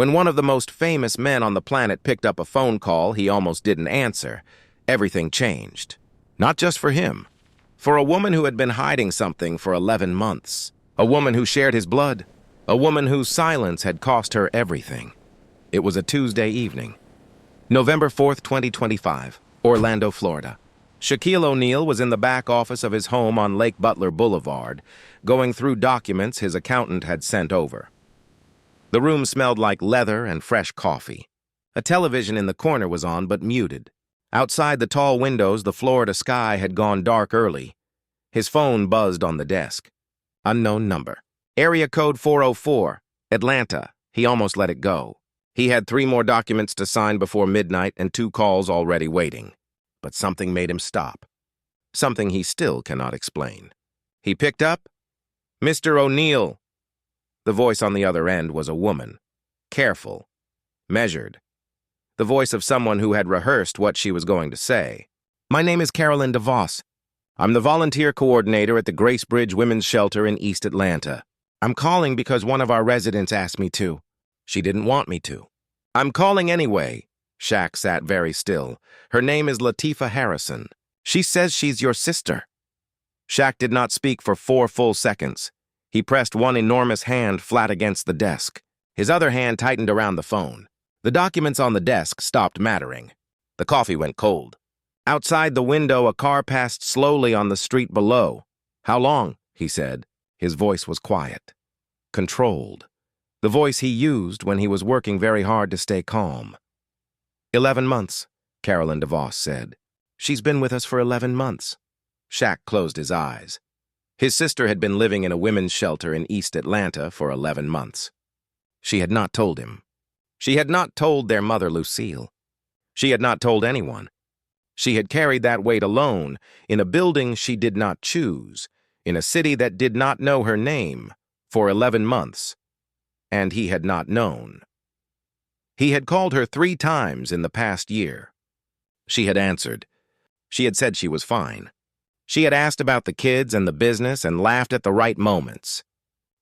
When one of the most famous men on the planet picked up a phone call he almost didn't answer, everything changed. Not just for him. For a woman who had been hiding something for 11 months. A woman who shared his blood. A woman whose silence had cost her everything. It was a Tuesday evening. November 4th, 2025, Orlando, Florida. Shaquille O'Neal was in the back office of his home on Lake Butler Boulevard, going through documents his accountant had sent over. The room smelled like leather and fresh coffee. A television in the corner was on, but muted. Outside the tall windows, the Florida sky had gone dark early. His phone buzzed on the desk. Unknown number. Area code 404, Atlanta. He almost let it go. He had 3 more documents to sign before midnight and 2 calls already waiting. But something made him stop. Something he still cannot explain. He picked up, "Mr. O'Neal." The voice on the other end was a woman. Careful. Measured. The voice of someone who had rehearsed what she was going to say. "My name is Carolyn DeVos. I'm the volunteer coordinator at the Grace Bridge Women's Shelter in East Atlanta. I'm calling because one of our residents asked me to. She didn't want me to. I'm calling anyway." Shaq sat very still. "Her name is Latifah Harrison. She says she's your sister." Shaq did not speak for 4 full seconds. He pressed one enormous hand flat against the desk. His other hand tightened around the phone. The documents on the desk stopped mattering. The coffee went cold. Outside the window, a car passed slowly on the street below. "How long?" he said. His voice was quiet. Controlled. The voice he used when he was working very hard to stay calm. 11 months, Carolyn DeVos said. "She's been with us for 11 months. Shaq closed his eyes. His sister had been living in a women's shelter in East Atlanta for 11 months. She had not told him. She had not told their mother, Lucille. She had not told anyone. She had carried that weight alone, in a building she did not choose, in a city that did not know her name, for 11 months. And he had not known. He had called her 3 times in the past year. She had answered. She had said she was fine. She had asked about the kids and the business and laughed at the right moments.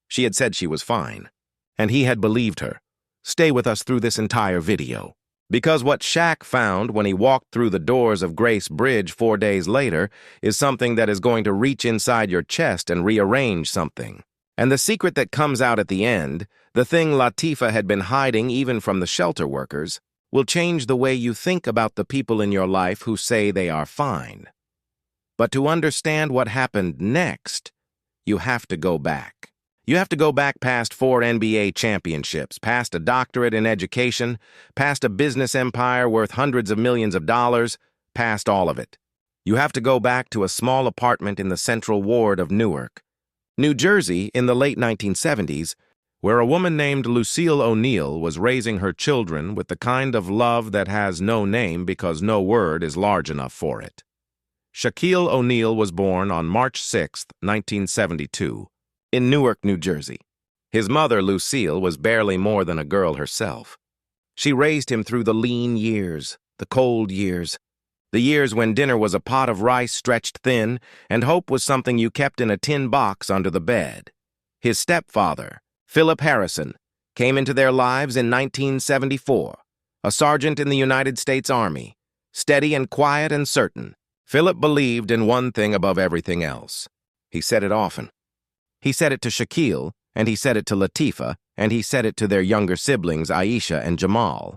She had said she was fine. And he had believed her. Stay with us through this entire video. Because what Shaq found when he walked through the doors of Grace Bridge 4 days later is something that is going to reach inside your chest and rearrange something. And the secret that comes out at the end, the thing Latifah had been hiding even from the shelter workers, will change the way you think about the people in your life who say they are fine. But to understand what happened next, you have to go back. You have to go back past 4 NBA championships, past a doctorate in education, past a business empire worth hundreds of millions of dollars, past all of it. You have to go back to a small apartment in the Central Ward of Newark, New Jersey in the late 1970s, where a woman named Lucille O'Neal was raising her children with the kind of love that has no name because no word is large enough for it. Shaquille O'Neal was born on March 6, 1972, in Newark, New Jersey. His mother, Lucille, was barely more than a girl herself. She raised him through the lean years, the cold years, the years when dinner was a pot of rice stretched thin and hope was something you kept in a tin box under the bed. His stepfather, Philip Harrison, came into their lives in 1974, a sergeant in the United States Army, steady and quiet and certain. Philip believed in one thing above everything else. He said it often. He said it to Shaquille, and he said it to Latifah, and he said it to their younger siblings, Aisha and Jamal.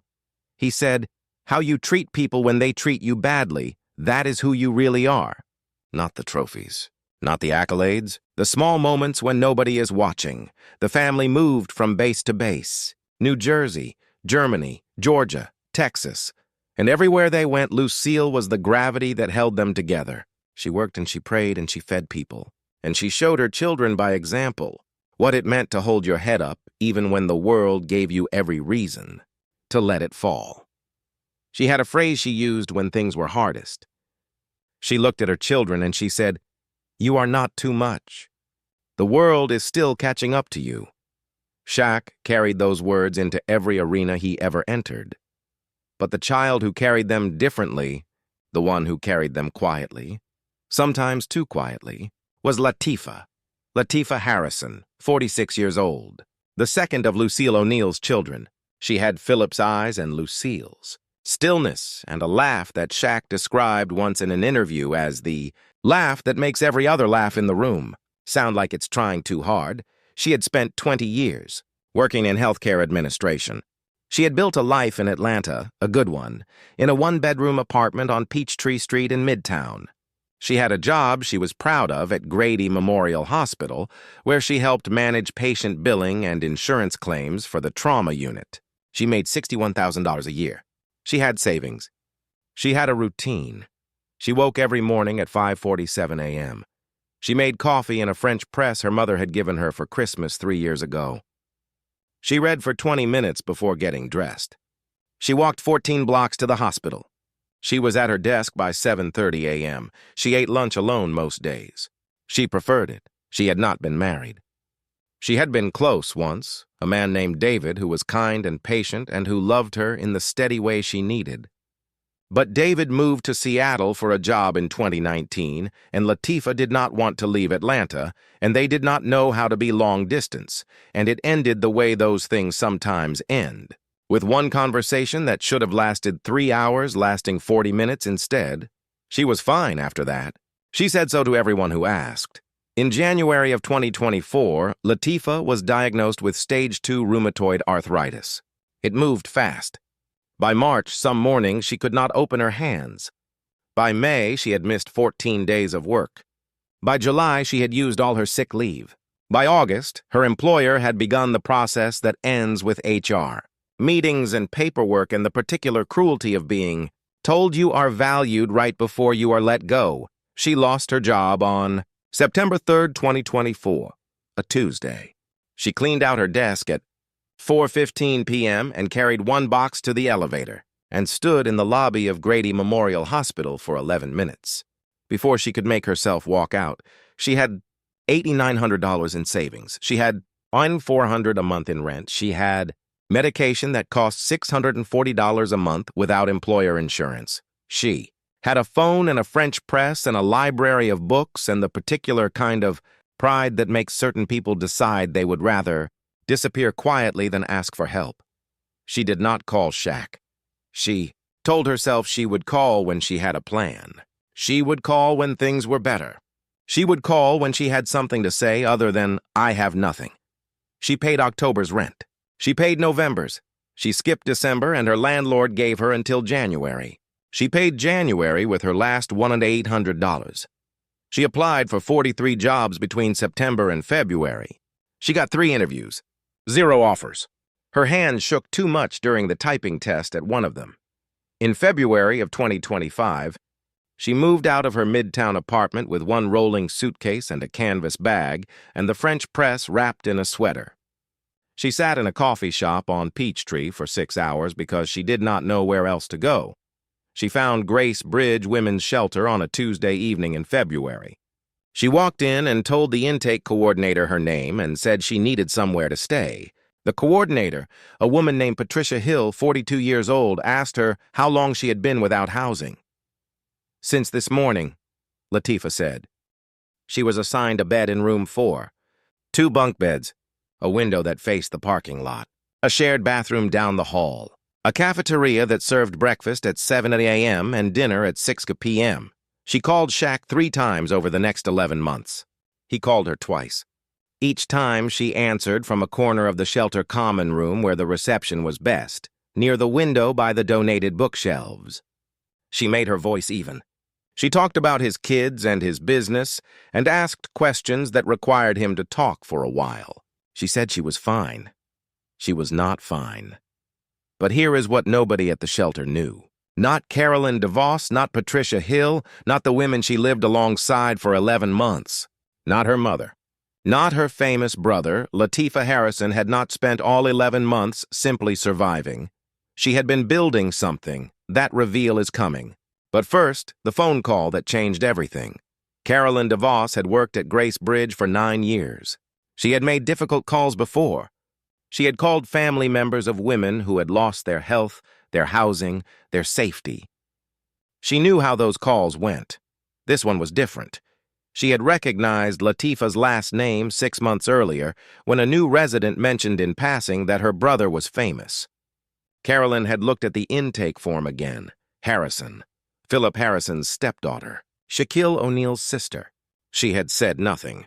He said, "How you treat people when they treat you badly, that is who you really are." Not the trophies, not the accolades, the small moments when nobody is watching. The family moved from base to base. New Jersey, Germany, Georgia, Texas. And everywhere they went, Lucille was the gravity that held them together. She worked and she prayed and she fed people. And she showed her children by example what it meant to hold your head up even when the world gave you every reason to let it fall. She had a phrase she used when things were hardest. She looked at her children and she said, "You are not too much. The world is still catching up to you." Shaq carried those words into every arena he ever entered. But the child who carried them differently, the one who carried them quietly, sometimes too quietly, was Latifah. Latifah Harrison, 46 years old, the second of Lucille O'Neal's children. She had Philip's eyes and Lucille's. Stillness and a laugh that Shaq described once in an interview as the laugh that makes every other laugh in the room sound like it's trying too hard. She had spent 20 years working in healthcare administration. She had built a life in Atlanta, a good one, in a one-bedroom apartment on Peachtree Street in Midtown. She had a job she was proud of at Grady Memorial Hospital, where she helped manage patient billing and insurance claims for the trauma unit. She made $61,000 a year. She had savings. She had a routine. She woke every morning at 5:47 a.m. She made coffee in a French press her mother had given her for Christmas 3 years ago. She read for 20 minutes before getting dressed. She walked 14 blocks to the hospital. She was at her desk by 7:30 a.m. She ate lunch alone most days. She preferred it. She had not been married. She had been close once, a man named David who was kind and patient and who loved her in the steady way she needed. But David moved to Seattle for a job in 2019, and Latifah did not want to leave Atlanta, and they did not know how to be long distance, and it ended the way those things sometimes end, with one conversation that should have lasted 3 hours lasting 40 minutes instead. She was fine after that. She said so to everyone who asked. In January of 2024, Latifah was diagnosed with stage 2 rheumatoid arthritis. It moved fast. By March, some mornings she could not open her hands. By May, she had missed 14 days of work. By July, she had used all her sick leave. By August, her employer had begun the process that ends with HR. Meetings and paperwork and the particular cruelty of being told you are valued right before you are let go. She lost her job on September 3rd, 2024, a Tuesday. She cleaned out her desk at 4:15 p.m. and carried one box to the elevator and stood in the lobby of Grady Memorial Hospital for 11 minutes. Before she could make herself walk out, she had $8,900 in savings. She had $400 a month in rent. She had medication that cost $640 a month without employer insurance. She had a phone and a French press and a library of books and the particular kind of pride that makes certain people decide they would rather disappear quietly than ask for help. She did not call Shaq. She told herself she would call when she had a plan. She would call when things were better. She would call when she had something to say other than, "I have nothing." She paid October's rent. She paid November's. She skipped December and her landlord gave her until January. She paid January with her last $1,800. She applied for 43 jobs between September and February. She got 3 interviews, 0 offers. Her hands shook too much during the typing test at one of them. In February of 2025, she moved out of her Midtown apartment with one rolling suitcase and a canvas bag and the French press wrapped in a sweater. She sat in a coffee shop on Peachtree for 6 hours because she did not know where else to go. She found Grace Bridge Women's Shelter on a Tuesday evening in February. She walked in and told the intake coordinator her name and said she needed somewhere to stay. The coordinator, a woman named Patricia Hill, 42 years old, asked her how long she had been without housing. "Since this morning," Latifah said. She was assigned a bed in room 4, 2 bunk beds, a window that faced the parking lot, a shared bathroom down the hall, a cafeteria that served breakfast at 7 a.m. and dinner at 6 p.m. She called Shaq 3 times over the next 11 months. He called her twice. Each time she answered from a corner of the shelter common room where the reception was best, near the window by the donated bookshelves. She made her voice even. She talked about his kids and his business and asked questions that required him to talk for a while. She said she was fine. She was not fine. But here is what nobody at the shelter knew. Not Carolyn DeVos, not Patricia Hill, not the women she lived alongside for 11 months. Not her mother. Not her famous brother. Latifah Harrison had not spent all 11 months simply surviving. She had been building something. That reveal is coming. But first, the phone call that changed everything. Carolyn DeVos had worked at Grace Bridge for 9 years. She had made difficult calls before. She had called family members of women who had lost their health, their housing, their safety. She knew how those calls went. This one was different. She had recognized Latifah's last name 6 months earlier when a new resident mentioned in passing that her brother was famous. Carolyn had looked at the intake form again. Harrison. Philip Harrison's stepdaughter. Shaquille O'Neal's sister. She had said nothing.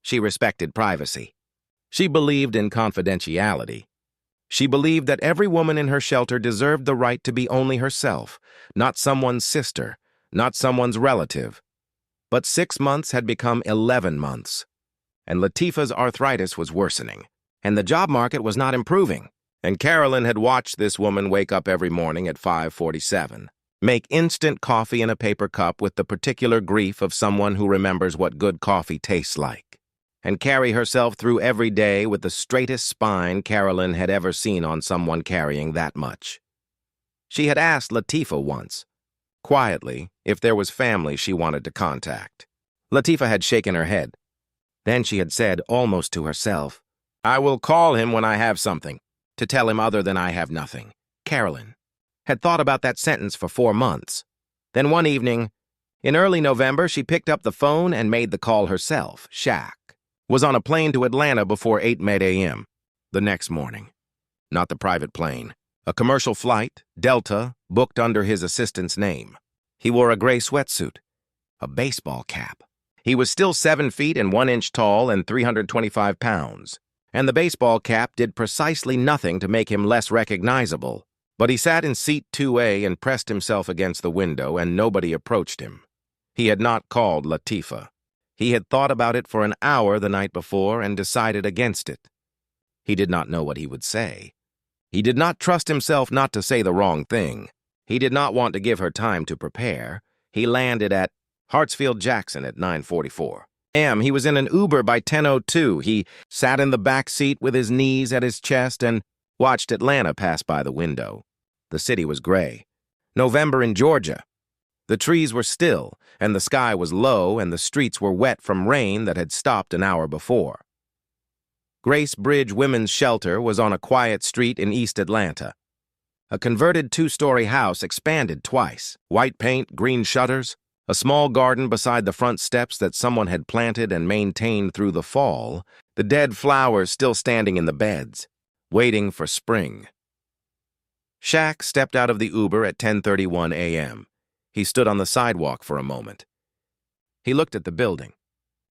She respected privacy. She believed in confidentiality. She believed that every woman in her shelter deserved the right to be only herself, not someone's sister, not someone's relative. But 6 months had become 11 months, and Latifah's arthritis was worsening, and the job market was not improving. And Carolyn had watched this woman wake up every morning at 5:47, make instant coffee in a paper cup with the particular grief of someone who remembers what good coffee tastes like, and carry herself through every day with the straightest spine Carolyn had ever seen on someone carrying that much. She had asked Latifah once, quietly, if there was family she wanted to contact. Latifah had shaken her head. Then she had said, almost to herself, "I will call him when I have something to tell him other than I have nothing." Carolyn had thought about that sentence for 4 months. Then one evening, in early November, she picked up the phone and made the call herself. Shaq was on a plane to Atlanta before 8 a.m. the next morning. Not the private plane. A commercial flight, Delta, booked under his assistant's name. He wore a gray sweatsuit, a baseball cap. He was still 7 feet and 1 inch tall and 325 pounds. And the baseball cap did precisely nothing to make him less recognizable. But he sat in seat 2A and pressed himself against the window, and nobody approached him. He had not called Latifah. He had thought about it for an hour the night before and decided against it. He did not know what he would say. He did not trust himself not to say the wrong thing. He did not want to give her time to prepare. He landed at Hartsfield-Jackson at 9:44 a.m. He was in an Uber by 10:02. He sat in the back seat with his knees at his chest and watched Atlanta pass by the window. The city was gray. November in Georgia. The trees were still, and the sky was low, and the streets were wet from rain that had stopped an hour before. Grace Bridge Women's Shelter was on a quiet street in East Atlanta. A converted 2-story house expanded twice. White paint, green shutters, a small garden beside the front steps that someone had planted and maintained through the fall, the dead flowers still standing in the beds, waiting for spring. Shaq stepped out of the Uber at 10:31 a.m. He stood on the sidewalk for a moment. He looked at the building.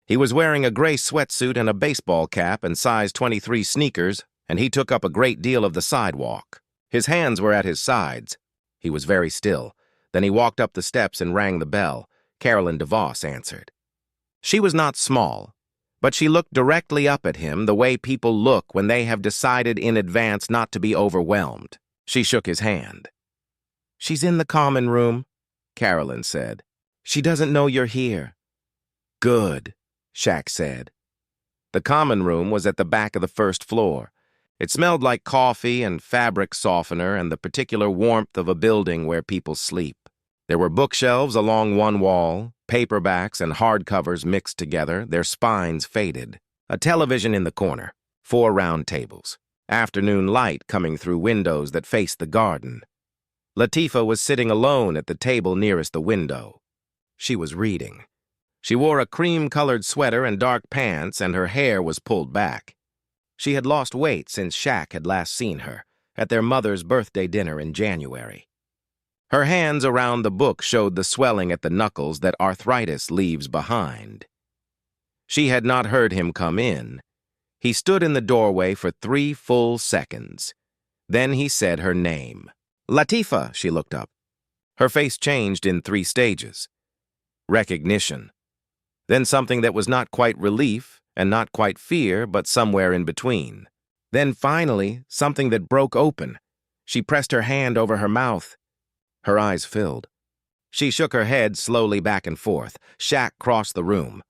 He was wearing a gray sweatsuit and a baseball cap and size 23 sneakers, and he took up a great deal of the sidewalk. His hands were at his sides. He was very still. Then he walked up the steps and rang the bell. Carolyn DeVos answered. She was not small, but she looked directly up at him the way people look when they have decided in advance not to be overwhelmed. She shook his hand. "She's in the common room," Carolyn said. "She doesn't know you're here." "Good," Shaq said. The common room was at the back of the first floor. It smelled like coffee and fabric softener and the particular warmth of a building where people sleep. There were bookshelves along one wall, paperbacks and hardcovers mixed together, their spines faded. A television in the corner, 4 round tables. Afternoon light coming through windows that faced the garden. Latifah was sitting alone at the table nearest the window. She was reading. She wore a cream-colored sweater and dark pants, and her hair was pulled back. She had lost weight since Shaq had last seen her, at their mother's birthday dinner in January. Her hands around the book showed the swelling at the knuckles that arthritis leaves behind. She had not heard him come in. He stood in the doorway for 3 full seconds. Then he said her name. "Latifah," she looked up. Her face changed in 3 stages. Recognition. Then something that was not quite relief and not quite fear, but somewhere in between. Then finally, something that broke open. She pressed her hand over her mouth. Her eyes filled. She shook her head slowly back and forth. Shaq crossed the room.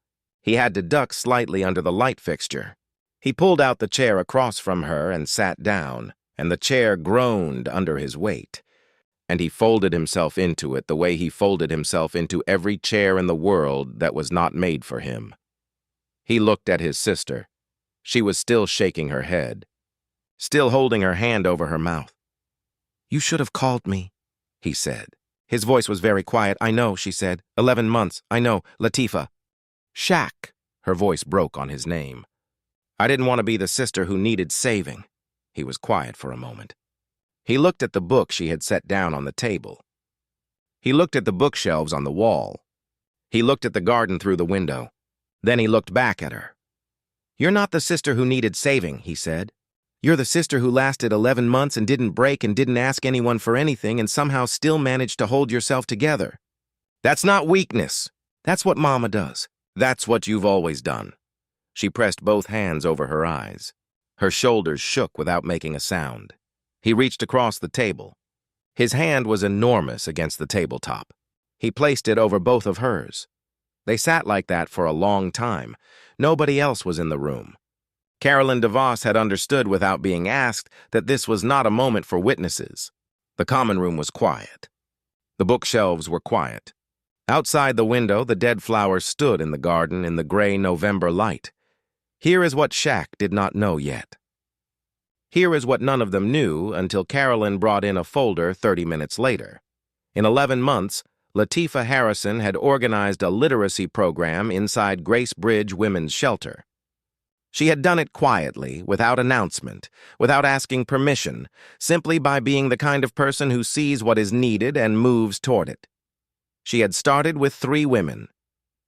He had to duck slightly under the light fixture. He pulled out the chair across from her and sat down, and the chair groaned under his weight. And he folded himself into it the way he folded himself into every chair in the world that was not made for him. He looked at his sister. She was still shaking her head, still holding her hand over her mouth. "You should have called me," he said. His voice was very quiet. "I know," she said. 11 months. I know, Latifah." "Shaq." Her voice broke on his name. "I didn't want to be the sister who needed saving." He was quiet for a moment. He looked at the book she had set down on the table. He looked at the bookshelves on the wall. He looked at the garden through the window. Then he looked back at her. "You're not the sister who needed saving," he said. "You're the sister who lasted 11 months and didn't break and didn't ask anyone for anything and somehow still managed to hold yourself together. That's not weakness. That's what Mama does. That's what you've always done." She pressed both hands over her eyes. Her shoulders shook without making a sound. He reached across the table. His hand was enormous against the tabletop. He placed it over both of hers. They sat like that for a long time. Nobody else was in the room. Carolyn DeVos had understood without being asked that this was not a moment for witnesses. The common room was quiet. The bookshelves were quiet. Outside the window, the dead flowers stood in the garden in the gray November light. Here is what Shaq did not know yet. Here is what none of them knew until Carolyn brought in a folder 30 minutes later. In 11 months, Latifah Harrison had organized a literacy program inside Grace Bridge Women's Shelter. She had done it quietly, without announcement, without asking permission, simply by being the kind of person who sees what is needed and moves toward it. She had started with 3 women.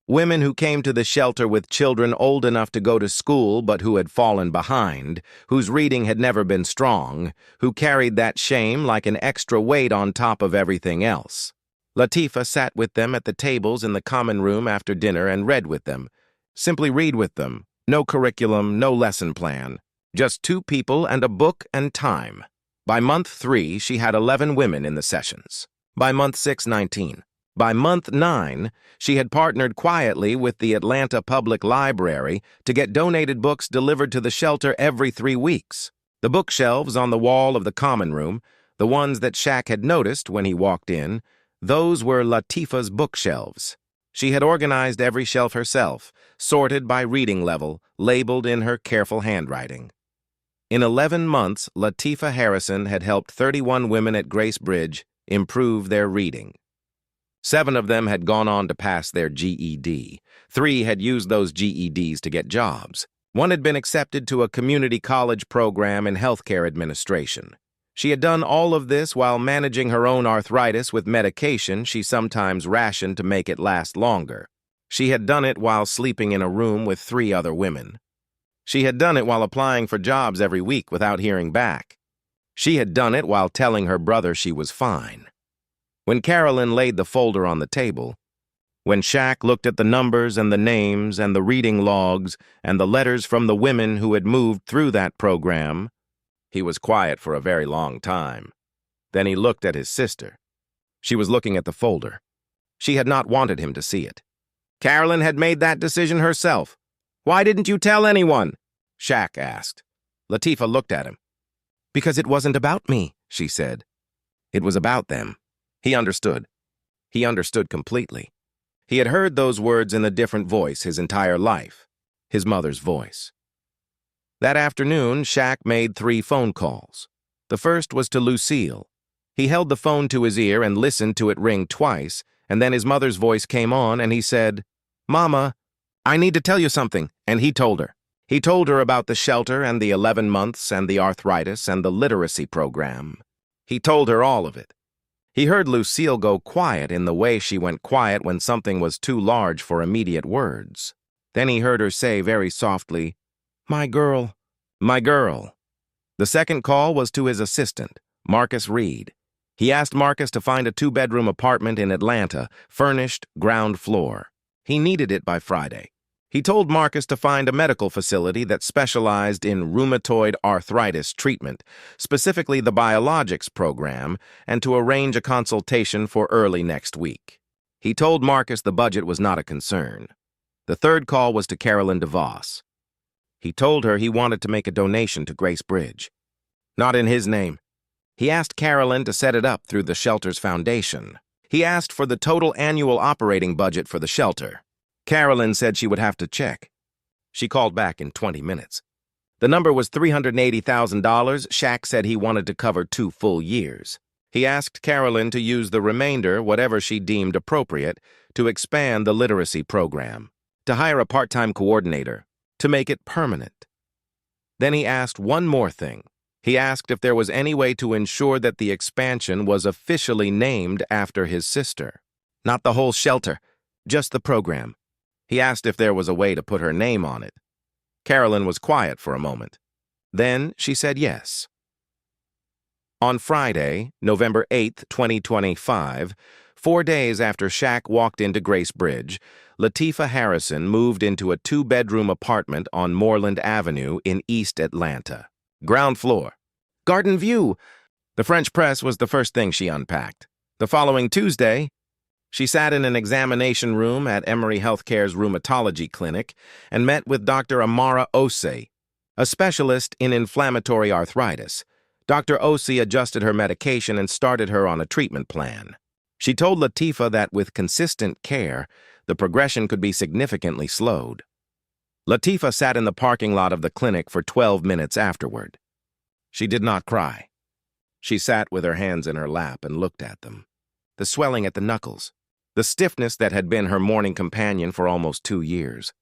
Women who came to the shelter with children old enough to go to school but who had fallen behind, whose reading had never been strong, who carried that shame like an extra weight on top of everything else. Latifah sat with them at the tables in the common room after dinner and read with them. Simply read with them. No curriculum, no lesson plan. Just 2 people and a book and time. By month 3, she had 11 women in the sessions. By month 6, 19. By month 9, she had partnered quietly with the Atlanta Public Library to get donated books delivered to the shelter every 3 weeks. The bookshelves on the wall of the common room, the ones that Shaq had noticed when he walked in, those were Latifah's bookshelves. She had organized every shelf herself, sorted by reading level, labeled in her careful handwriting. In 11 months, Latifah Harrison had helped 31 women at Grace Bridge improve their reading. 7 of them had gone on to pass their GED. 3 had used those GEDs to get jobs. 1 had been accepted to a community college program in healthcare administration. She had done all of this while managing her own arthritis with medication she sometimes rationed to make it last longer. She had done it while sleeping in a room with 3 other women. She had done it while applying for jobs every week without hearing back. She had done it while telling her brother she was fine. When Carolyn laid the folder on the table, when Shaq looked at the numbers and the names and the reading logs and the letters from the women who had moved through that program, he was quiet for a very long time. Then he looked at his sister. She was looking at the folder. She had not wanted him to see it. Carolyn had made that decision herself. "Why didn't you tell anyone?" Shaq asked. Latifah looked at him. "Because it wasn't about me," she said. It was about them. He understood. He understood completely. He had heard those words in a different voice his entire life, his mother's voice. That afternoon, Shaq made 3 phone calls. The first was to Lucille. He held the phone to his ear and listened to it ring twice, and then his mother's voice came on and he said, "Mama, I need to tell you something," and he told her. He told her about the shelter and the 11 months and the arthritis and the literacy program. He told her all of it. He heard Lucille go quiet in the way she went quiet when something was too large for immediate words. Then he heard her say very softly, "My girl, my girl." The second call was to his assistant, Marcus Reed. He asked Marcus to find a 2-bedroom apartment in Atlanta, furnished, ground floor. He needed it by Friday. He told Marcus to find a medical facility that specialized in rheumatoid arthritis treatment, specifically the biologics program, and to arrange a consultation for early next week. He told Marcus the budget was not a concern. The third call was to Carolyn DeVos. He told her he wanted to make a donation to Grace Bridge. Not in his name. He asked Carolyn to set it up through the shelter's foundation. He asked for the total annual operating budget for the shelter. Carolyn said she would have to check. She called back in 20 minutes. The number was $380,000. Shaq said he wanted to cover 2 full years. He asked Carolyn to use the remainder, whatever she deemed appropriate, to expand the literacy program, to hire a part-time coordinator, to make it permanent. Then he asked one more thing. He asked if there was any way to ensure that the expansion was officially named after his sister. Not the whole shelter, just the program. He asked if there was a way to put her name on it. Carolyn was quiet for a moment. Then she said yes. On Friday, November 8, 2025, 4 days after Shaq walked into Grace Bridge, Latifah Harrison moved into a 2-bedroom apartment on Moreland Avenue in East Atlanta. Ground floor. Garden view. The French press was the first thing she unpacked. The following Tuesday, she sat in an examination room at Emory Healthcare's rheumatology clinic and met with Dr. Amara Osei, a specialist in inflammatory arthritis. Dr. Osei adjusted her medication and started her on a treatment plan. She told Latifah that with consistent care, the progression could be significantly slowed. Latifah sat in the parking lot of the clinic for 12 minutes afterward. She did not cry. She sat with her hands in her lap and looked at them. The swelling at the knuckles, the stiffness that had been her morning companion for almost 2 years.